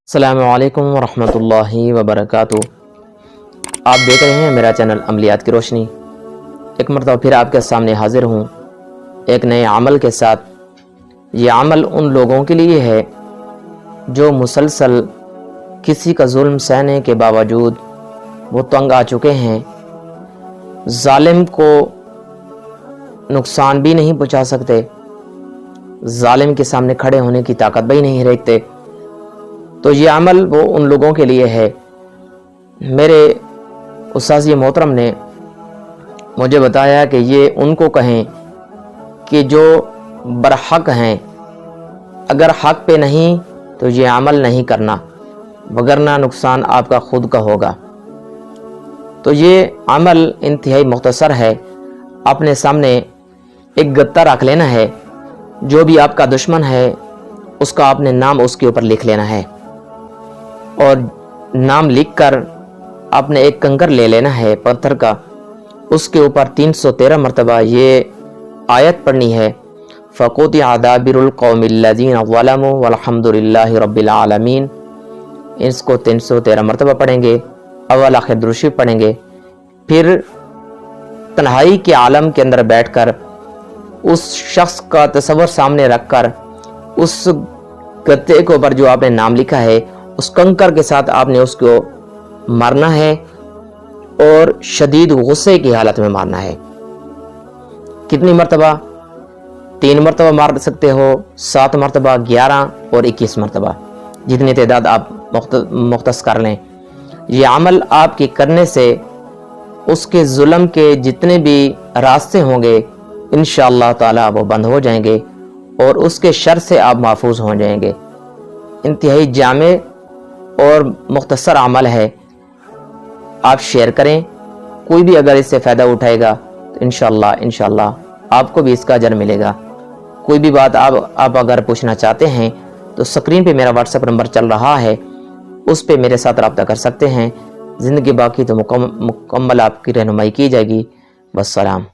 السلام علیکم ورحمۃ اللہ وبرکاتہ۔ آپ دیکھ رہے ہیں میرا چینل عملیات کی روشنی۔ ایک مرتبہ پھر آپ کے سامنے حاضر ہوں ایک نئے عمل کے ساتھ۔ یہ عمل ان لوگوں کے لیے ہے جو مسلسل کسی کا ظلم سہنے کے باوجود وہ تنگ آ چکے ہیں، ظالم کو نقصان بھی نہیں پہنچا سکتے، ظالم کے سامنے کھڑے ہونے کی طاقت بھی نہیں رکھتے۔ تو یہ عمل وہ ان لوگوں کے لیے ہے۔ میرے استاذ محترم نے مجھے بتایا کہ یہ ان کو کہیں کہ جو برحق ہیں، اگر حق پہ نہیں تو یہ عمل نہیں کرنا، وگرنہ نقصان آپ کا خود کا ہوگا۔ تو یہ عمل انتہائی مختصر ہے۔ اپنے سامنے ایک گتا رکھ لینا ہے، جو بھی آپ کا دشمن ہے اس کا آپ نے نام اس کے اوپر لکھ لینا ہے، اور نام لکھ کر آپ نے ایک کنکر لے لینا ہے پتھر کا، اس کے اوپر 313 مرتبہ یہ آیت پڑھنی ہے، فَقُطِعَ دَابِرُ الْقَوْمِ الَّذِينَ ظَلَمُوا وَالْحَمْدُ لِلَّهِ رَبِّ الْعَالَمِينَ۔ اس کو 313 مرتبہ پڑھیں گے، اول آخر درود شریف پڑھیں گے، پھر تنہائی کے عالم کے اندر بیٹھ کر اس شخص کا تصور سامنے رکھ کر اس گتے کے اوپر جو آپ نے نام لکھا ہے اس کنکر کے ساتھ آپ نے اس کو مارنا ہے، اور شدید غصے کی حالت میں مارنا ہے۔ کتنی مرتبہ؟ 3 مرتبہ مار سکتے ہو، 7 مرتبہ، 11 اور 21 مرتبہ، جتنی تعداد آپ مختص کر لیں۔ یہ عمل آپ کے کرنے سے اس کے ظلم کے جتنے بھی راستے ہوں گے انشاءاللہ تعالی وہ بند ہو جائیں گے، اور اس کے شر سے آپ محفوظ ہو جائیں گے۔ انتہائی جامع اور مختصر عمل ہے، آپ شیئر کریں۔ کوئی بھی اگر اس سے فائدہ اٹھائے گا تو انشاءاللہ آپ کو بھی اس کا اجر ملے گا۔ کوئی بھی بات آپ اگر پوچھنا چاہتے ہیں تو سکرین پہ میرا واٹس ایپ نمبر چل رہا ہے، اس پہ میرے ساتھ رابطہ کر سکتے ہیں۔ زندگی باقی تو مکمل آپ کی رہنمائی کی جائے گی۔ والسلام۔